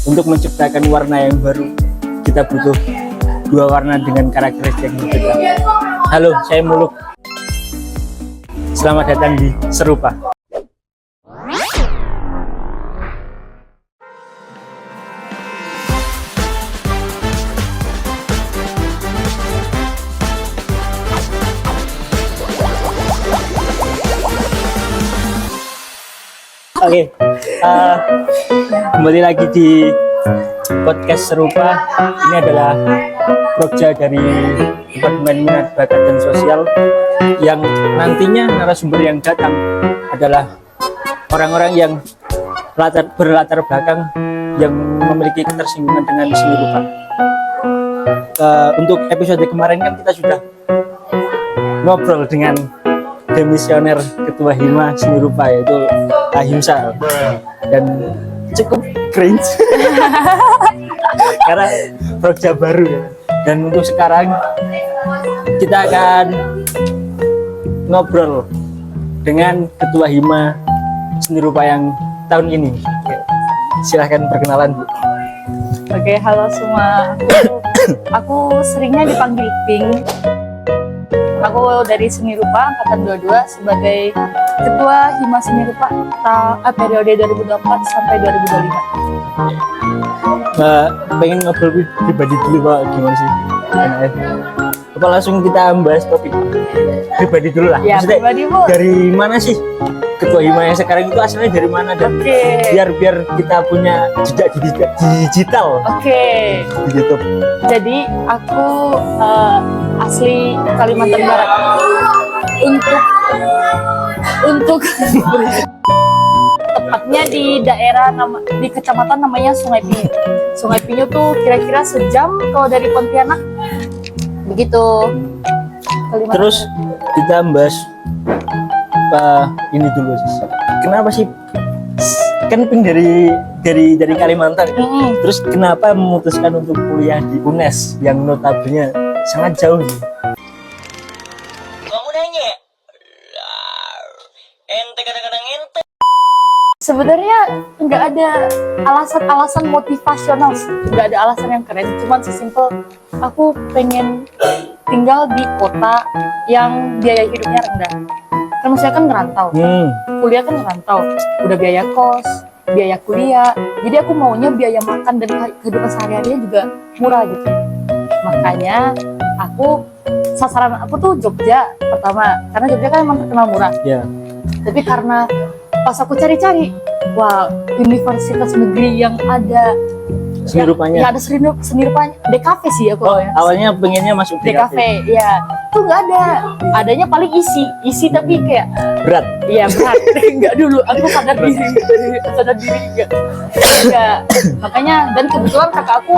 untuk menciptakan warna yang baru, kita butuh dua warna dengan karakteristik yang berbeda. Halo, saya Muluk. Selamat datang di Serupa. Oke, kembali lagi di podcast Serupa. Ini adalah Prokja dari Departemen Minat Bakat dan Sosial, yang nantinya narasumber yang datang adalah orang-orang yang berlatar belakang yang memiliki ketersinggungan dengan seni rupa. Untuk episode kemarin kan kita sudah ngobrol dengan demisioner Ketua Hima Seni Rupa, yaitu Ahimsa, dan cukup cringe karena Prokja baru ya. Dan untuk sekarang kita akan ngobrol dengan Ketua Hima Seni Rupa yang tahun ini. Silahkan perkenalan, Bu. Oke, halo semua. Aku seringnya dipanggil Pink. Aku dari Seni Rupa angkatan 22 sebagai Ketua Hima Seni Rupa periode 2024 sampai 2025. Pengen ngobrol pribadi dulu, Pak, gimana sih? Apa langsung kita bahas topik pribadi dulu lah? Ya, maksudnya pribadi, Bu. dari mana sih Ketua Hima yang sekarang itu asalnya dari mana, dan biar kita punya jejak digital di YouTube. Jadi aku asli Kalimantan Barat. Untuk tepatnya di daerah di kecamatan namanya Sungai Pinyu. Sungai Pinyu tuh kira-kira sejam kalau dari Pontianak. Begitu. Kalimantan. Terus kita bahas ini dulu sih. Kenapa sih kan Pink dari Kalimantan? Terus kenapa memutuskan untuk kuliah di UNES yang notabene sangat jauh sih? Kamu nanya, ente kadang-kadang ente. Sebenarnya nggak ada alasan motivasional, nggak ada alasan yang keren. Cuman sesimpel aku pengen tinggal di kota yang biaya hidupnya rendah. Kan maksudnya kan ngerantau, kuliah kan ngerantau, udah biaya kos, biaya kuliah. Jadi aku maunya biaya makan dan kehidupan sehari-harinya juga murah gitu. Makanya sasaran aku tuh Jogja pertama, karena Jogja kan emang terkenal murah. Ya. Tapi karena pas aku cari-cari, wah, universitas negeri yang ada Seni rupanya. Ya ada seni rupanya. DKV sih aku. Awalnya pengennya masuk DKV, ya. Tuh nggak ada. Adanya paling isi tapi kayak berat. Iya berat. Enggak dulu. Aku sadar diri enggak. Makanya, dan kebetulan kakak aku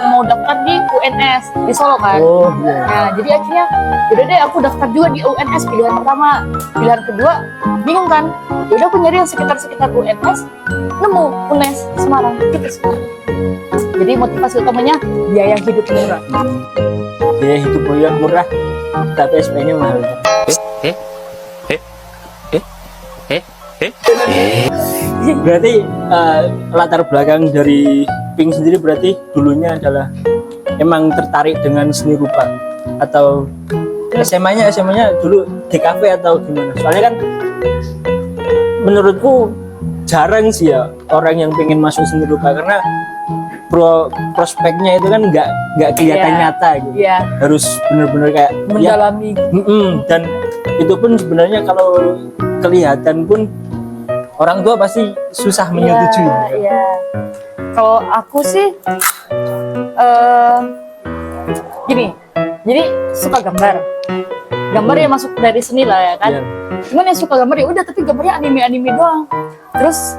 mau daftar di UNS di Solo kan. Oh iya. Nah, jadi akhirnya udah deh aku daftar juga di UNS pilihan pertama. Pilihan kedua bingung kan. Udah aku nyari yang sekitar UNS, nemu UNES Semarang gitu sih. Jadi motivasi utamanya biaya hidup murah. Biaya hidup murah, tapi SP-nya mahal. Berarti latar belakang dari Pink sendiri berarti dulunya adalah emang tertarik dengan seni rupa, atau SMA-nya dulu di kafe atau gimana? Soalnya kan menurutku jarang sih ya orang yang pengen masuk seni rupa, karena prospeknya itu kan nggak kelihatan nyata gitu. Harus benar-benar kayak mendalami. Dan itu pun sebenarnya kalau kelihatan pun orang tua pasti susah menyetujui. Iya. Kalau aku sih gini, jadi suka gambar ya masuk dari seni lah ya kan. Cuman yang suka gambar ya udah, tapi gambarnya anime doang. Terus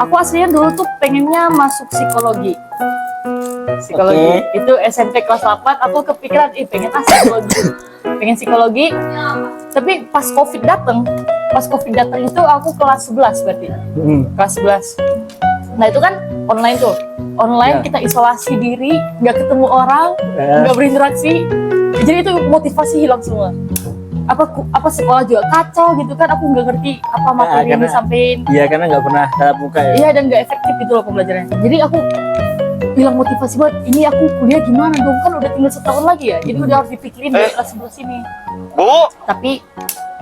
aku aslinya dulu tuh pengennya masuk psikologi. Itu SMP kelas 8 aku kepikiran pengen psikologi. Tapi pas covid datang itu aku kelas 11 berarti. Kelas 11. Nah itu kan online tuh. Kita isolasi diri, nggak ketemu orang, nggak berinteraksi. Jadi itu motivasi hilang semua. apa sekolah juga kacau gitu kan, aku nggak ngerti apa materi yang disampaikan. Iya, karena nggak pernah tatap muka ya. Iya, dan nggak efektif gitu loh pembelajarannya. Jadi aku bilang motivasi buat ini aku kuliah gimana dong, kan udah tinggal setahun lagi ya, jadi udah harus dipikirin dari kelas 11 ini. Bu, Tapi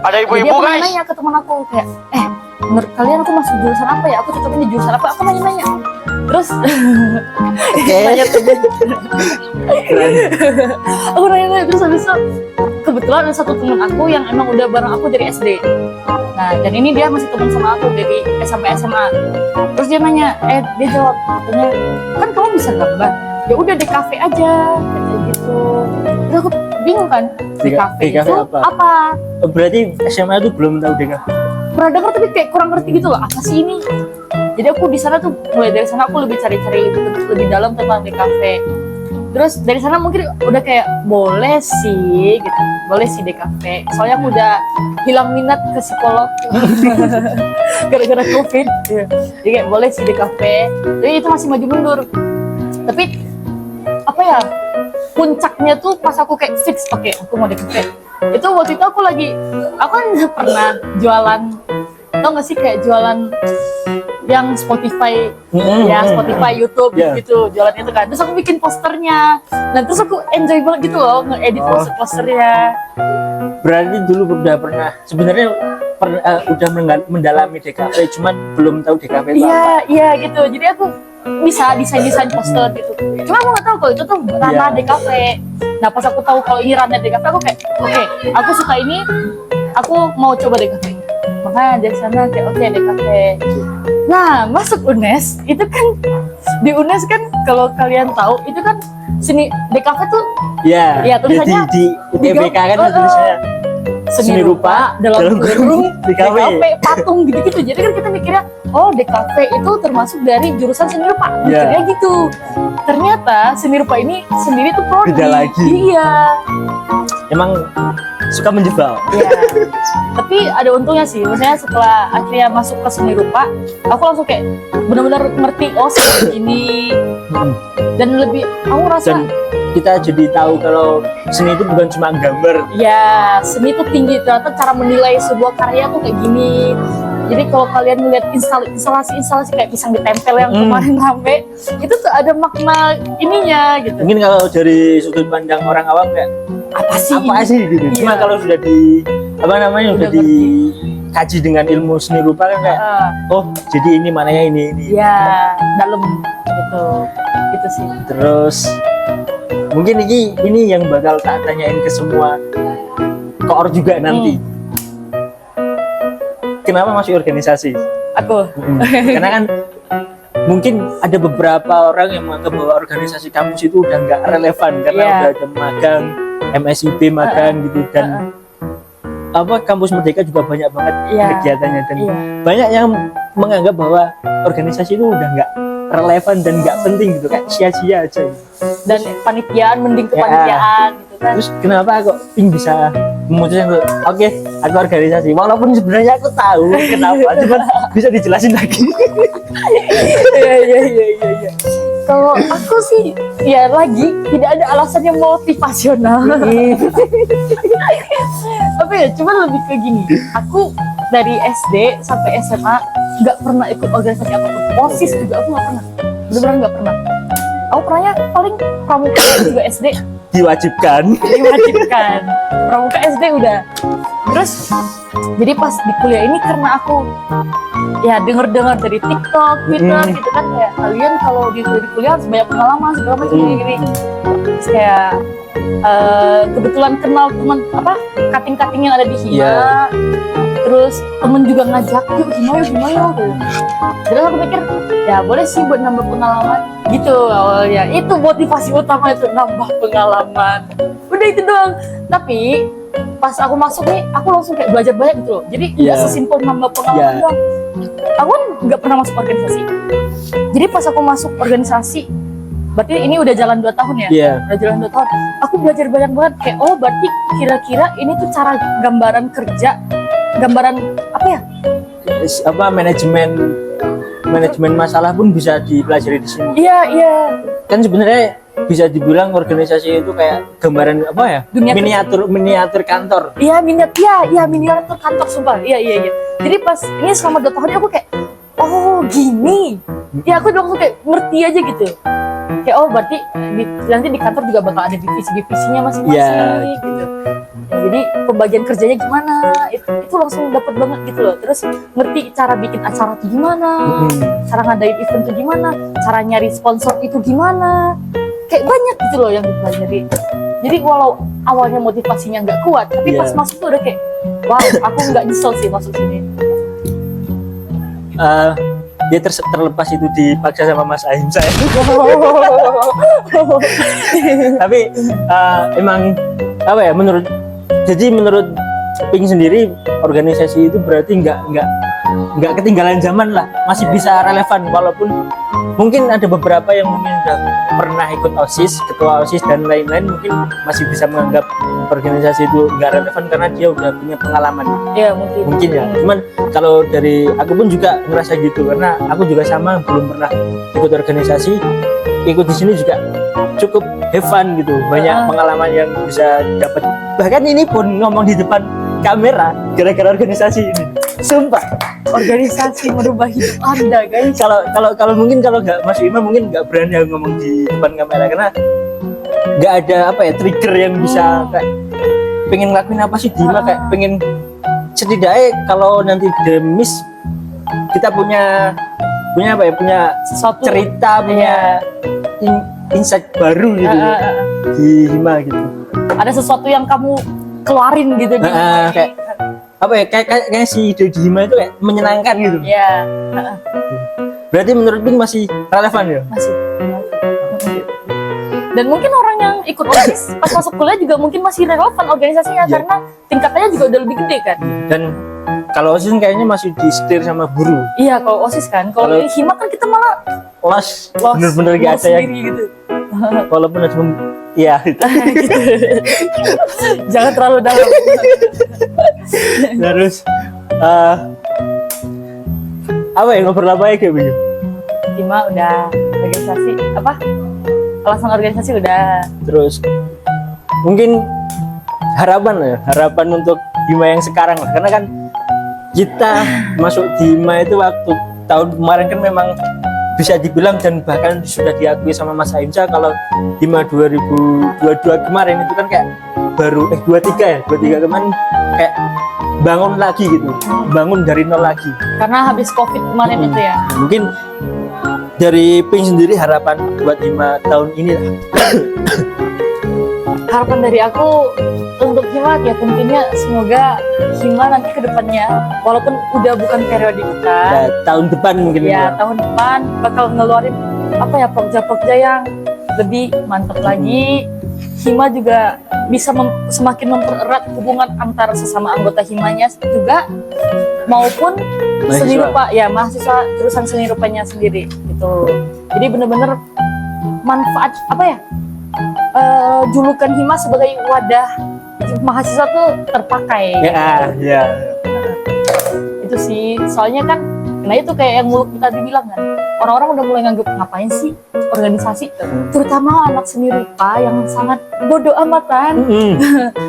ada jadi ibu-ibu aku guys. nanya ke teman aku kayak, menurut kalian aku masuk jurusan apa ya? Aku cocoknya di jurusan apa? Aku nanya-nanya. Terus nanya tuh. Aku nanya terus habis itu kebetulan ada satu teman aku yang emang udah bareng aku dari SD. Nah, dan ini dia masih teman sama aku dari sampai SMA. Terus dia nanya, dia jawab katanya, kan kamu bisa gambar. Ya udah di kafe aja, kayak gitu. Terus aku bingung kan, di kafe itu apa? Berarti SMA itu belum tahu deh Kak. Pernah dengar tapi kayak kurang ngerti gitu loh, apa sih ini? Jadi aku di sana tuh, mulai dari sana aku lebih cari-cari lebih dalam tentang di kafe. Terus dari sana mungkin udah kayak boleh sih gitu, boleh sih di kafe. Soalnya aku udah hilang minat ke psikolog gara-gara COVID. Jadi kayak boleh sih di kafe. Jadi itu masih maju mundur. Tapi apa ya? Puncaknya tuh pas aku kayak fix, oke, aku mau di kafe. Itu waktu itu aku kan pernah jualan, tau gak sih kayak jualan yang Spotify, ya Spotify, YouTube gitu, jualan itu kan. Terus aku bikin posternya, dan terus aku enjoy banget gitu loh nge-edit posternya. Berarti dulu udah pernah, sebenarnya udah mendalami DKV, cuman belum tahu DKV itu apa. Iya gitu. Jadi aku bisa desain poster gitu. Cuma aku nggak tahu kalau itu tuh ranah DKV. Nah pas aku tahu kalau ini ranah DKV, aku kayak oke, aku suka ini, aku mau coba DKV. Makanya dari sana kayak oke, DKV. Nah masuk UNES itu kan, di UNES kan kalau kalian tahu itu kan seni DKV tuh ya tulisannya di UTBK kan tulisannya seni rupa dalam kurung DKV patung gitu-gitu. Jadi kan kita mikirnya, oh DKV itu termasuk dari jurusan seni rupa, mikirnya gitu. Ternyata seni rupa ini sendiri tuh prodi. Beda lagi. Iya. Emang suka menjebak. Iya. Tapi ada untungnya sih, maksudnya setelah akhirnya masuk ke seni rupa, aku langsung kayak benar-benar ngerti seperti ini. Dan lebih, aku rasa Dan kita jadi tahu kalau seni itu bukan cuma gambar. ya, seni itu tinggi, ternyata cara menilai sebuah karya tuh kayak gini. Jadi kalau kalian ngeliat instalasi kayak pisang ditempel yang kemarin rame, itu tuh ada makna ininya gitu. Mungkin kalau dari sudut pandang orang awam kayak Apa sih gitu. Iya. Cuma kalau sudah udah dikaji dengan ilmu seni rupa kan kayak oh jadi ini mananya ini. Ya, dalam gitu. Gitu sih. Terus mungkin ini yang bakal tak tanyain ke semua koor juga nanti. Kenapa masuk organisasi? Aku. Karena kan mungkin ada beberapa orang yang menganggap bahwa organisasi kampus itu udah nggak relevan karena udah ada magang, MSIB magang gitu, dan kampus Merdeka juga banyak banget kegiatannya, dan banyak yang menganggap bahwa organisasi itu udah nggak relevan dan nggak penting gitu, kayak sia-sia aja gitu. Dan panitiaan mending kepanitiaan gitu kan. Terus kenapa kok bisa memutuskan oke, aku organisasi, walaupun sebenarnya aku tahu kenapa, cuman bisa dijelasin lagi. Iya. Kalau aku sih ya lagi tidak ada alasan yang motivasional. Tapi ya cuman lebih ke gini, aku dari SD sampai SMA nggak pernah ikut organisasi apapun. OSIS juga aku nggak pernah, benar-benar nggak pernah. Aku pernahnya paling pramuka juga SD diwajibkan. Pramuka SD udah. Terus jadi pas di kuliah ini karena aku ya dengar dari TikTok, Twitter gitu kan, kayak kalian kalau di kuliah harus banyak pengalaman segala macam gini. Terus kayak kebetulan kenal teman kating-kating yang ada di Hima. Terus temen juga ngajak, yuk Hima yuk. Terus aku mikir ya boleh sih buat nambah pengalaman gitu awalnya. Itu motivasi utama, itu nambah pengalaman. Udah itu doang. Tapi pas aku masuk nih, aku langsung kayak belajar banyak gitu loh. Jadi nggak sesimpel nambah pengalaman doang. Aku kan nggak pernah masuk organisasi. Jadi pas aku masuk organisasi, berarti ini udah jalan 2 tahun ya? Udah jalan 2 tahun. Aku belajar banyak banget kayak, oh berarti kira-kira ini tuh cara gambaran kerja, gambaran apa ya? Manajemen masalah pun bisa dipelajari di sini. Iya. Kan sebenarnya bisa dibilang organisasi itu kayak gambaran apa ya? Dunia Miniatur kantor. Iya miniatur kantor sumpah. Iya. Jadi pas ini selama 2 tahun ini aku kayak oh gini. Ya aku langsung kayak ngerti aja gitu. Kayak oh berarti nanti di kantor juga bakal ada divisi-divisinya masing-masing Iya. gitu. Ya, jadi pembagian kerjanya gimana? Itu langsung dapat banget gitu loh. Terus ngerti cara bikin acara tuh gimana, cara ngadain event tuh gimana, cara nyari sponsor itu gimana. Kayak banyak gitu loh yang dipelajari. Jadi walau awalnya motivasinya nggak kuat, tapi Iya. pas masuk tuh udah kayak wow, aku nggak nyesel sih masuk sini. Dia terlepas itu dipaksa sama Mas Aim saya. Tapi emang apa ya menurut Pink sendiri organisasi itu berarti nggak ketinggalan zaman lah, masih bisa relevan walaupun mungkin ada beberapa yang mungkin udah pernah ikut OSIS, ketua OSIS dan lain-lain mungkin masih bisa menganggap organisasi itu nggak relevan karena dia udah punya pengalaman. Ya mungkin Ya. Cuman kalau dari aku pun juga ngerasa gitu karena aku juga sama belum pernah ikut organisasi, ikut di sini juga cukup have fun gitu, banyak pengalaman yang bisa dapat. Bahkan ini pun ngomong di depan kamera gara-gara organisasi ini. Sumpah, organisasi merubah hidup Anda guys. kalau mungkin kalau nggak Mas Ima mungkin nggak berani ngomong di depan kamera karena nggak ada apa ya trigger yang bisa kayak pengen ngelakuin apa sih Dima kayak pengen setidaknya kalau nanti demis kita punya apa ya punya Sesuatu cerita punya insight baru gitu di Hima gitu. ada sesuatu yang kamu keluarin gitu di Kayak apa ya kayak si ide di Hima itu kayak menyenangkan gitu. ya Berarti menurut Pink masih relevan ya? masih. Dan mungkin orang yang ikut OSIS pas masuk kuliah juga mungkin masih relevan organisasinya Iya. karena tingkatannya juga udah lebih gede kan. Dan kalau OSIS kayaknya masih disetir sama guru. Iya kalau OSIS kan, kalau Kalau- di Hima kan kita malah Los los bener-bener gak ada yang sendiri gitu. walaupun cuma ya itu. Gitu. Jangan terlalu dalam. Terus apa ya ngobrol apa ya kayak begitu? Hima udah organisasi apa? Alasan organisasi udah. Terus mungkin harapan untuk Hima yang sekarang lah karena kan kita masuk di Hima itu waktu tahun kemarin kan memang bisa dibilang dan bahkan sudah diakui sama Mas Aimsa kalau Hima 2022 kemarin itu kan kayak baru 23 kemarin kayak bangun lagi gitu, bangun dari nol lagi. Karena habis COVID kemarin itu ya. Mungkin dari Pink sendiri harapan buat Hima tahun ini lah. Harapan dari aku untuk Hima ya tentunya semoga Hima nanti ke depannya walaupun udah bukan periode kita Ya, tahun depan mungkin ya tahun depan bakal ngeluarin apa ya pokja-pokja yang lebih mantap lagi. Hima juga bisa semakin mempererat hubungan antara sesama anggota Himanya juga maupun seni Mahasiswa. rupa ya mahasiswa jurusan seni rupanya sendiri gitu. Jadi bener-bener manfaat apa ya julukan Hima sebagai wadah mahasiswa tuh terpakai. Ya. Itu sih soalnya kan nah itu kayak yang muluk tadi bilang kan orang-orang udah mulai nganggep ngapain sih organisasi terutama anak seni rupa yang sangat bodoh amatan.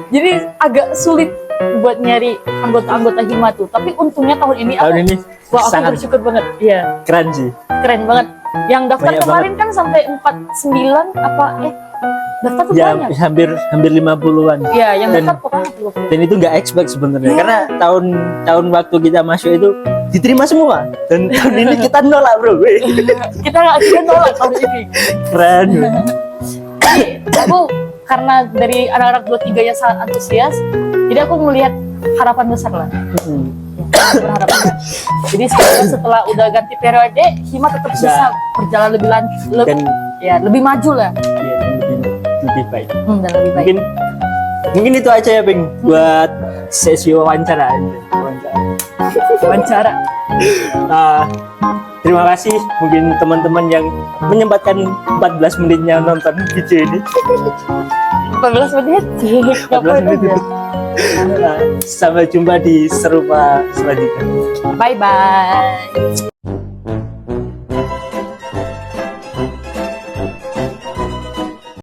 Jadi agak sulit buat nyari anggota-anggota Hima tuh tapi untungnya tahun ini Tahun ini wah, aku sangat bersyukur banget iya keren sih. keren banget yang daftar Banyak kemarin kan sampai 49 apa daftar tuh Ya banyak hampir 50-an. iya yang Dan- daftar pokoknya 20. Dan itu nggak expect sebenarnya Iya. karena tahun waktu kita masuk itu diterima semua dan tahun ini kita nolak bro. kita nolak tahun ini Keren. jadi aku karena dari anak-anak 23 yang sangat antusias jadi aku melihat harapan besar lah berharap besar. Jadi setelah udah ganti periode Hima tetap bisa berjalan lebih lanjut Dan ya lebih maju lah ya, lebih baik. dan lebih baik Mungkin itu aja ya Ping buat sesi wawancara. wawancara. Terima kasih mungkin teman-teman yang menyempatkan 14 menitnya nonton video ini. 14 menit 14 menit. Sampai jumpa di serupa selanjutnya. bye bye